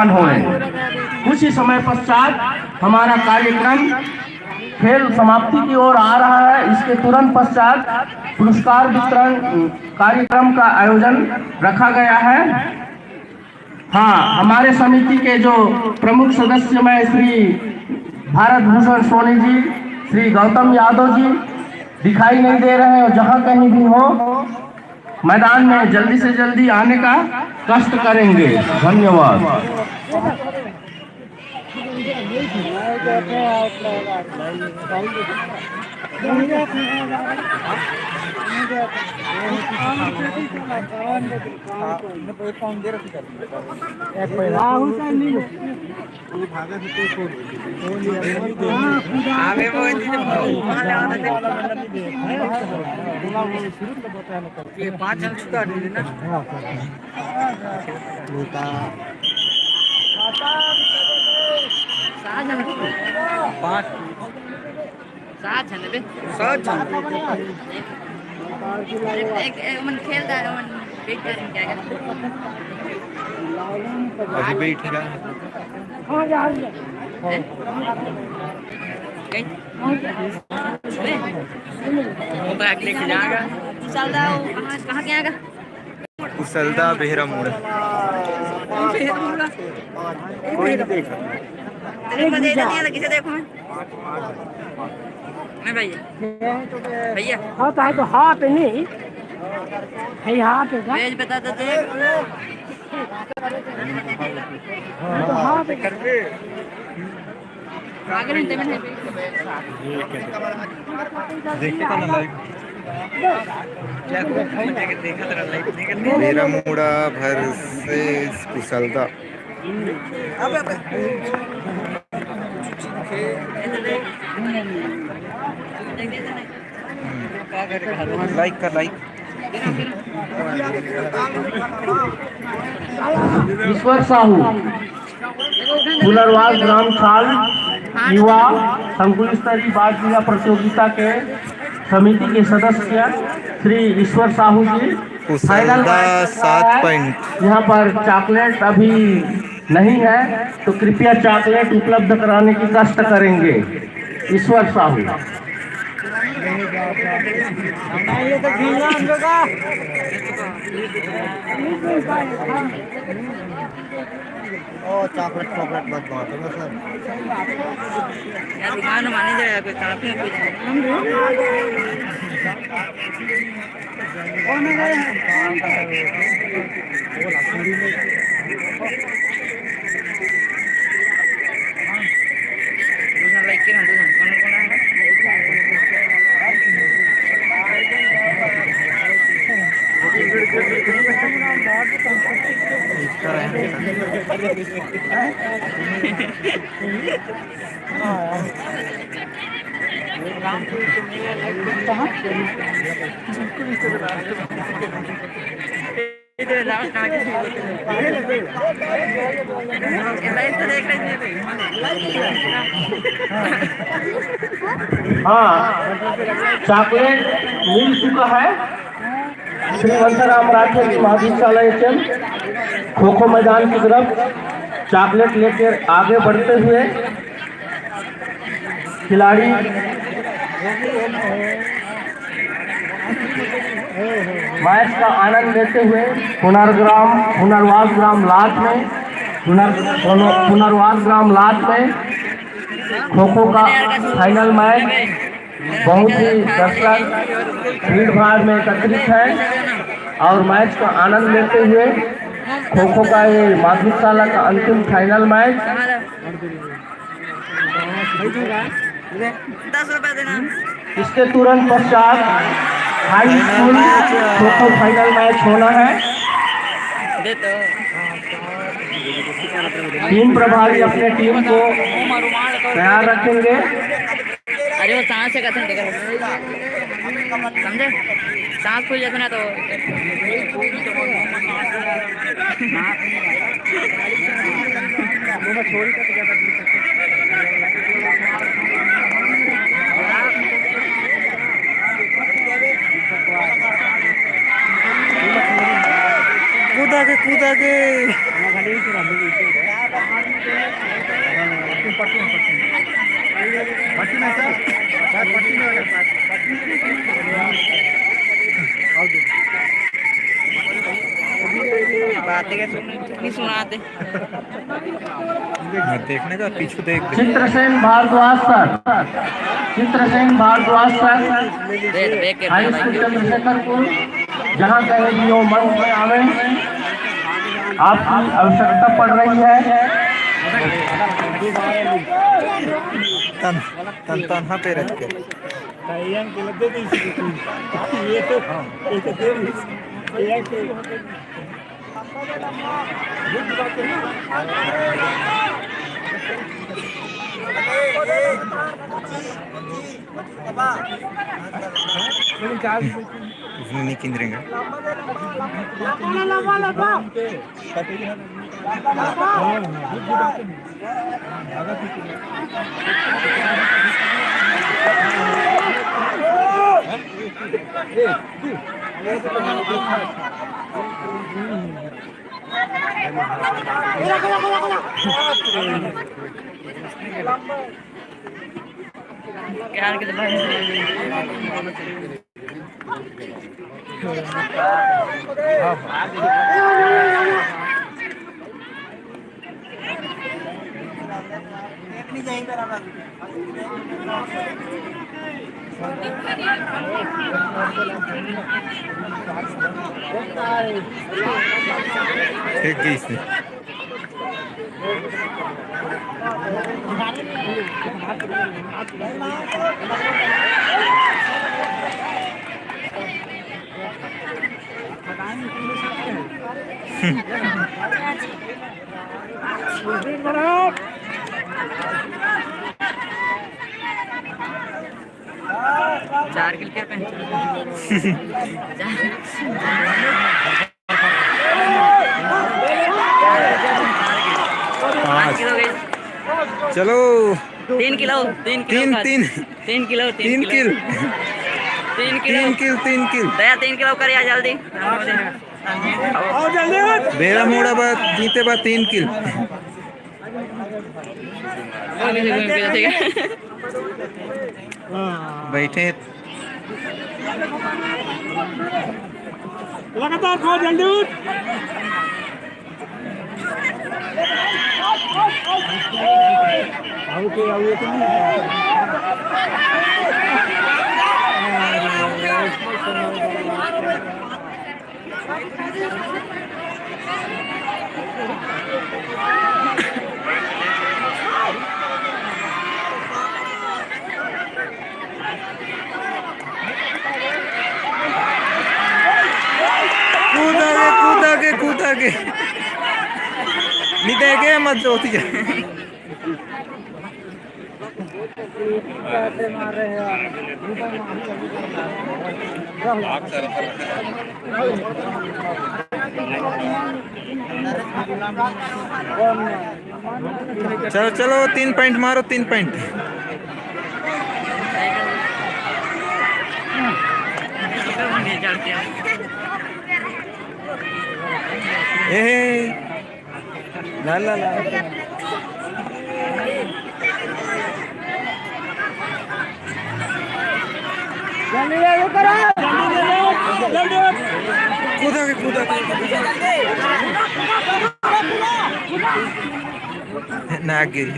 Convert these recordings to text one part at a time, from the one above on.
होंगे। कुछ ही समय पश्चात हमारा कार्यक्रम खेल समाप्ति की ओर आ रहा है। इसके तुरंत पश्चात पुरस्कार वितरण कार्यक्रम का आयोजन रखा गया है। हाँ, हमारे समिति के जो प्रमुख सदस्य में श्री भारत भूषण सोनी जी, श्री गौतम यादव जी दिखाई नहीं दे रहे हैं, और जहाँ कहीं भी हो मैदान में जल्दी से जल्दी आने का कष्ट करेंगे। धन्यवाद। पाँच जन छुटा ना पाँच सात जन बे सात जन एक मन खेलता है मन वेट करें क्या अभी बैठेगा हाँ जा वो बैग लेके जाएगा कुशलदा कहाँ के आएगा कुशलदा बेहरा मोड़ कोई नहीं देख तेरे को दे देती है किसे देखूं मैं भैया भैया हाँ तो है तो हाँ पे नहीं है यहाँ पे भेज बता देते तो हाँ पे कर पे आगे नहीं में देखता ना लाइव मेरा मुड़ा भर से कुशलता लाइक कर लाइक ईश्वर साहू पुनर्वास ग्राम छाल युवा संकुल स्तरीय बाल क्रीड़ा प्रतियोगिता के समिति के सदस्य श्री ईश्वर साहू जी फाइनल 7 पॉइंट। यहाँ पर चॉकलेट अभी नहीं है तो कृपया चॉकलेट उपलब्ध कराने की कष्ट करेंगे। ईश्वर साहू चॉकलेट चॉकलेट मत बांटो ना सर यार दुकान माने जाएगा कोई काफी कौन है दूसरा लाइक के ना दूसरा कौन है हाँ, चॉकलेट मिल चुका है। श्री वंथराम राठौर महाविद्यालय के खो खो मैदान की तरफ चॉकलेट लेकर आगे बढ़ते हुए खिलाड़ी मैच का आनंद लेते हुए पुनर्वास ग्राम लाट में पुनर्वास ग्राम लाट में खो खो का फाइनल मैच बहुत ही दर्शक भीड़ भाड़ में एकत्रित है और मैच का आनंद लेते हुए खो खो का ये माध्यमिक शाला का अंतिम फाइनल मैच 10 रुपए देना। इसके तुरंत पश्चात high school kho kho final match होना है। टीम प्रभारी अपने टीम को तैयार रखेंगे। अरे वो सांस से कथन देखा समझे सांस खुल जाता ना तो कूदा के नहीं सुनाते। देखने का पीछे देख दे। Chitrasen Bhardwaj sir, Chitrasen Bhardwaj sir high school Chandrashekharpur, जहाँ कहे भी हो मंच में आवे, आपकी आवश्यकता पड़ रही है। तन्हा पे रख के उसमें नहीं किंद्रेंगे। क्या के फेंक गई इसने। चार किल के चलो 3 किलो 3 किलो 3 किलो 3 किल 3 किल दया 3 किलो कर यार जल्दी। बेरा मोड़ा बाद जीते बाद 3 किल। बैठे लगातार खो जल्दी। कूद आगे नहीं देगे मत जोती जा। चलो चलो 3 पॉइंट मारो 3 पॉइंट। ला ला ला कूदा के ना गिरी।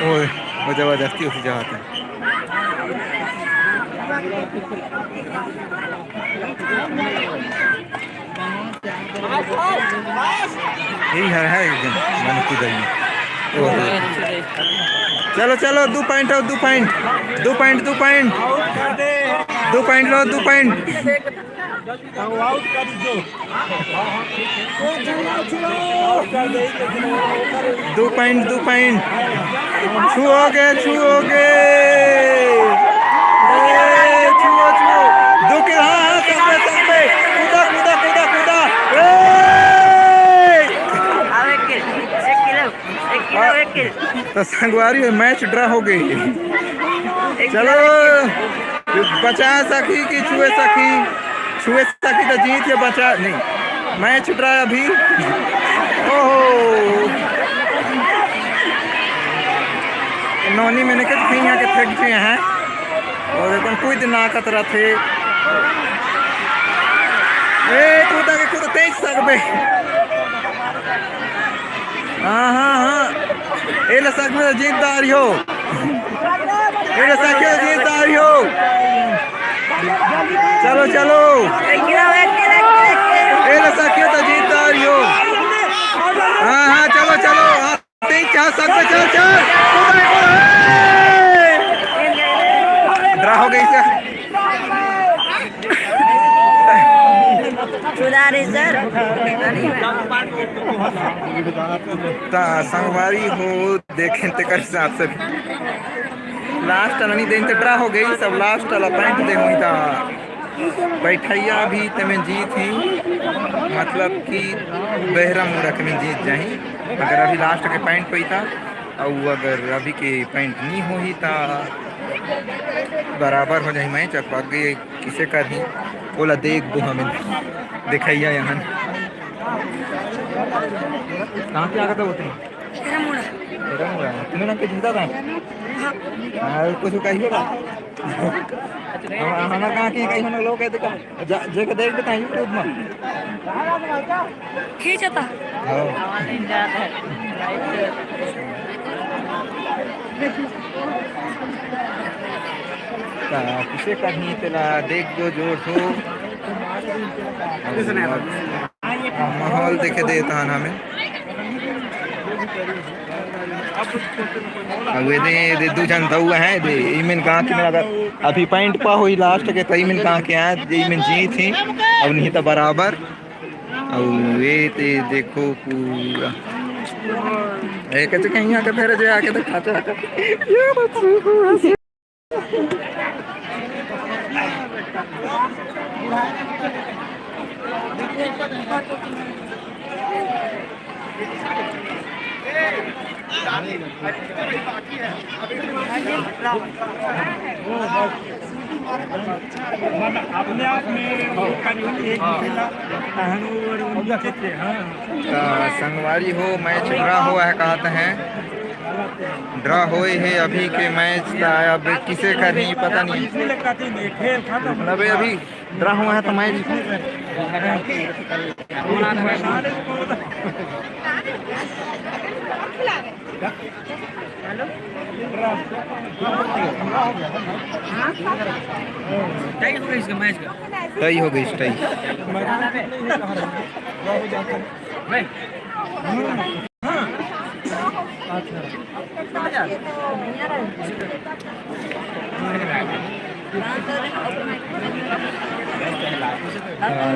ओए वो जबरदस्ती उसी जगह पे यही है एकदम मन कूद। चलो चलो 2 पॉइंट और 2 पॉइंट 2 पॉइंट 2 पॉइंट 2 पॉइंट लो 2 पॉइंट 2 पॉइंट 2 पॉइंट छुओगे छुओगे छुओ छुओ 2 के। हाँ कूदा कूदा कूदा कूदा तो संगवारी मैच ड्रा हो गई। चलो बचा सकी कि छुए सकी तो जीत या बचा नहीं मैच ड्रा अभी। ओहो नौनी मैंने कहा यहाँ के फेंक दिए हैं और देखो कूद ना खतरा थे ए कूदा के कूद तेज सकबे हाँ ए लसक में जीतदार हो ए लसक में जीतदार हो चलो चलो ए लसक में जीतदार हो हाँ चलो चलो तेज चार सकते चल चल ड्रा हो गई सर सर संगवारी हो देखें ते कर हिसाब से लास्ट नहीं दें ते ड्रा हो गई सब लास्ट वाला पॉइंट दे हुई था बैठैया भी ते में जीत ही मतलब कि बहरा मुरख में जीत जाही अगर अभी लास्ट के पॉइंट पे था और अगर अभी के पॉइंट नहीं हो ही था बराबर हो जाए मैच अब आगे किसे कर ही बोला देख दो हमें दिखाइया यहाँ कहाँ पे आगा था वो तुम्हें ना चिंता था कुछ कही होगा हमारा कहाँ की कहीं हम लोग कहते जगह देख देता यूट्यूब में खींचता किसे कहीं तेला देख दो जोर हो माहौल देखे देता है हमें दे दो जन दौआ है दे इमिन कहाँ के मेरा अभी पॉइंट पा हुई लास्ट के तो इमिन कहाँ के आए इमिन जीत थी अब नहीं तो बराबर और ये ते देखो पूरा एक तो कहीं आके फिर जे आके तो खाते ये बच्चे अपने आप में संगवारी हो मैच ड्रा हुआ है कहते हैं ड्रा हुए है अभी के मैच का अब किसे का नहीं पता नहीं मतलब अभी ड्रा हुआ है तो मैच टाई हो गई टाई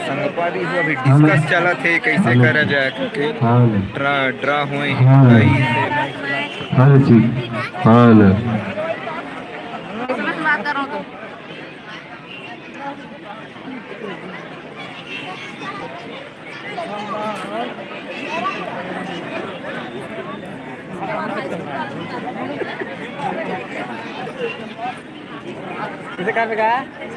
संगपारी हो अभी डिस्कस चला थे कैसे करा जाए क्योंकि ड्रा हुए किसे कर रहा है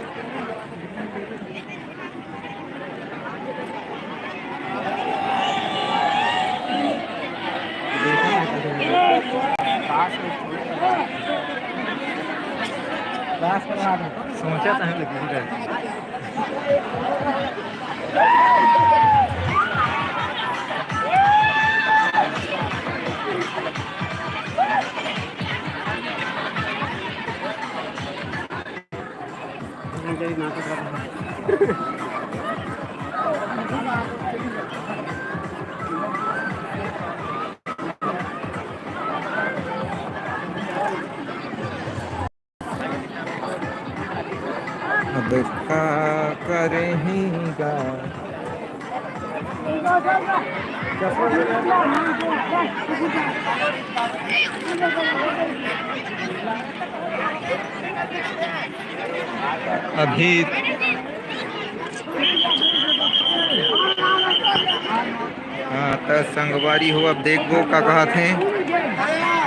सोचा था अब का करेगा अभी हाँ तो संगवारी हो अब देखो का कहा थे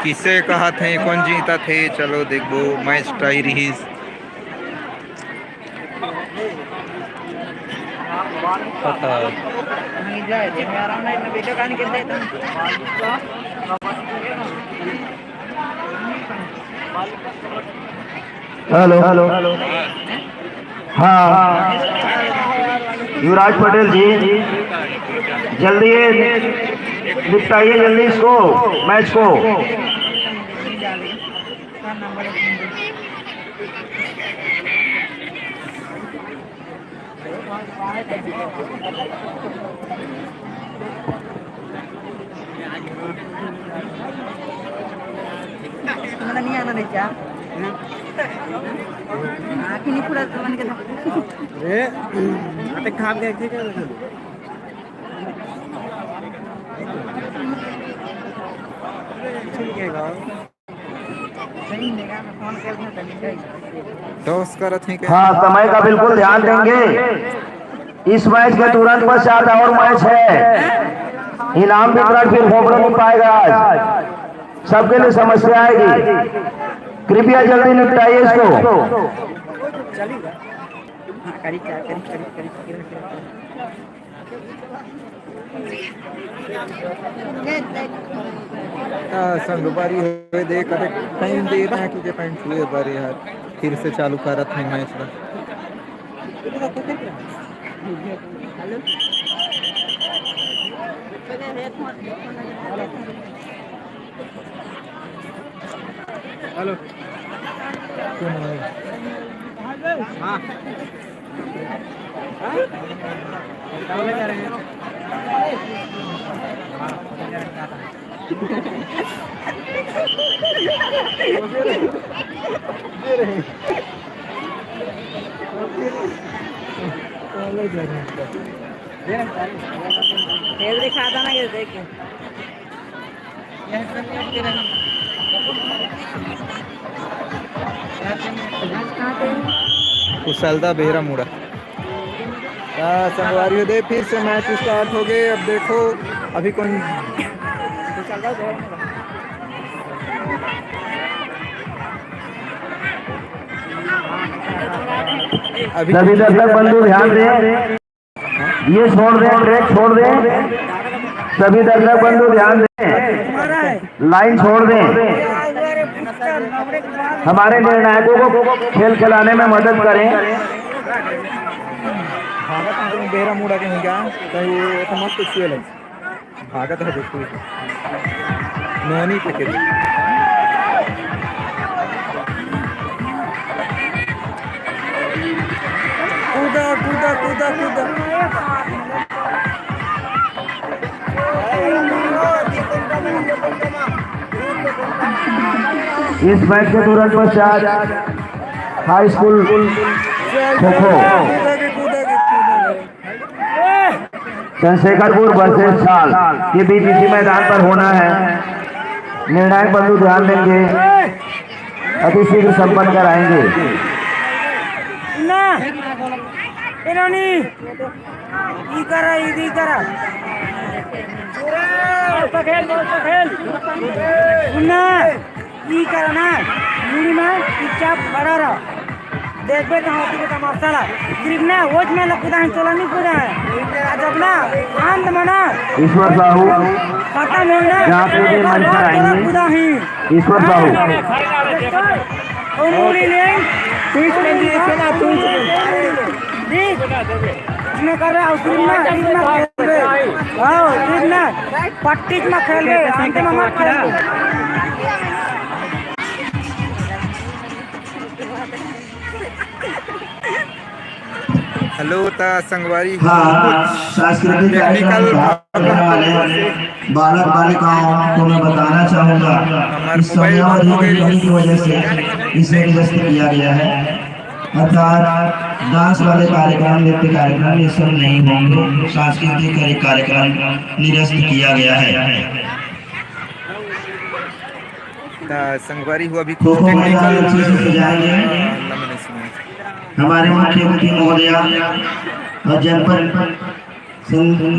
किसे कहा थे कौन जीता थे चलो देखो मैच टाई रही पता हेलो हेलो हाँ युवराज पटेल जी, जल्दी निपटाइए जल्दी इसको, मैच को। तुम्हाला नहीं आना नहीं क्या आखिर नहीं पूरा मन के रे आता खाप गए थे क्या ठीक है टॉस करत हैं क्या? हाँ, समय का बिल्कुल ध्यान देंगे। इस मैच के तुरंत पश्चात और मैच है, इनाम वितरण फिर हो नहीं पाएगा आज, सबके लिए समस्या आएगी। कृपया जल्दी निपटाइए इसको। संगवारी हुए देख टाइम दे रहे हैं कि पॉइंट हुए बारे यार, फिर से चालू करत हैं मैच ला। हेलो हाँ खेल दिखा था ना ये देख कुशलता बेहरा मुड़ा। संगवारी दे फिर से मैच स्टार्ट हो गए। अब देखो अभी कौन अभी सभी दर्शक बंधु ध्यान दें, ये छोड़ दें, ट्रैक छोड़ दें। सभी दर्शक बंधु ध्यान दें, लाइन छोड़ दें। हमारे निर्णायकों को खेल खिलाने में मदद करें। भागत बेहरा मुड़ा के नहीं क्या कहीं वो तो मस्त खेल है। भागत है देखो नोनी पे खेल कूदा कूदा कूदा कूदा। इस मैच के तुरंत पश्चात high school kho kho Chandrashekharpur versus साल के बीच इसी मैदान पर होना है। निर्णायक बंधु ध्यान देंगे, अति शीघ्र संपन्न कराएंगे। देखबे तो होती का मसाला सिर्फ ना वोट में लगता है चोला नहीं पूरा है जब ना आंद मना ईश्वर साहू पता नहीं ना जहाँ पे भी मंच पर आएंगे, ईश्वर साहू उन्होंने ले ठीक कर दिए थे ना तुम ठीक इसमें कर रहा उस दिन ना खेलबे हां ठीक ना पट्टी में खेलबे अंतिम में मत खेलबे। हेलो ता संगवारी हाँ, सांस्कृतिक कार्यक्रम करने वाले बालक बालिकाओं को मैं बताना चाहूँगा, इस समयावधि की कमी की वजह से इसे निरस्त किया गया है। अर्थात डांस वाले कार्यक्रम, नृत्य कार्यक्रम ये सब नहीं होंगे, सांस्कृतिक कार्यक्रम निरस्त किया गया है। संगवारी हुआ भी खो खो मैदान अच्छे से सजाएंगे हमारे मुख्यमंत्री महोदय और जनपद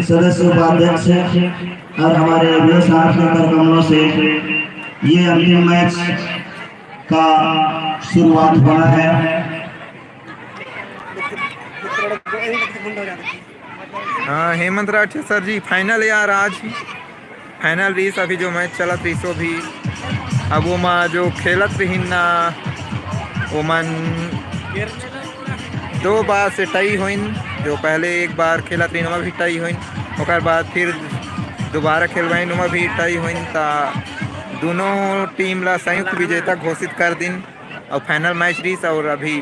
सदस्य उपाध्यक्ष और हमारे साथ के कार्यक्रमों से ये अंतिम मैच का शुरुआत हुआ है। हाँ हेमंत राठिया सर जी, फाइनल यार आज फाइनल रही। अभी जो मैच चला रही सो भी अब वो माँ जो खेलत रही ना ओमान 2 बार से टाई हुइन, जो पहले एक बार खेला थी नुमा भी टाई हुइन, और बाद फिर दोबारा खेलवाई नुमा भी टाई हुइन, ता दोनों टीम ला संयुक्त विजेता घोषित कर दिन और फाइनल मैच रही। और अभी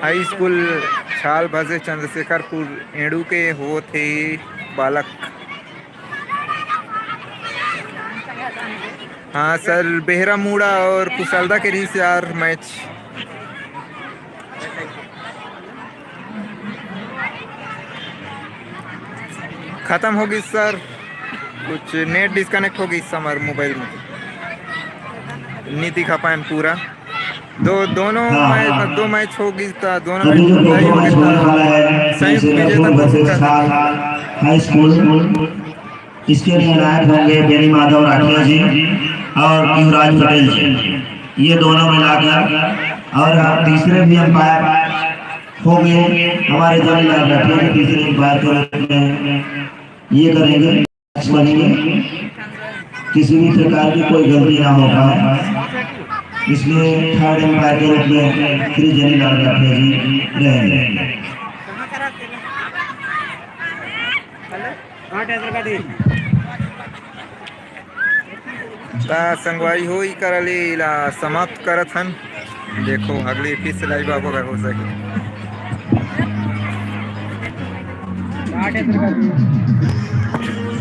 हाई स्कूल छाल भजे चंद्रशेखरपुर एड़ू के हो थे बालक। हाँ सर, बेहरा मूड़ा और कुशलदा के रीस यार मैच। खत्म होगी सर, कुछ नेट डिस्कनेक्ट होगी इस हमारे मोबाइल में, नहीं दिखा पाए पूरा। दोनों मैच 2 मैच होगी, दोनों अभी जो मैच दो मैच होने वाला है संयुक्त विजेता घोषित कर दी। हाई स्कूल, इसके निर्णायक होंगे बेनी माधव राठिया जी और युवराज पटेल जी, ये दोनों मिलाकर। और तीसरे भी अंपायर होंगे हमारे जवाहरलाल राठिया जी, तीसरे अंपायर के रूप में ये करेंगे, बनेंगे, किसी भी प्रकार की कोई गलती ना हो पाए, इसलिए थर्ड अंपायर के रूप में श्री जवाहरलाल राठिया जी रहेंगे। संगवारी हो ही करले ला समाप्त करत हन। देखो अगली फिर से लाइव आप अगर हो सके।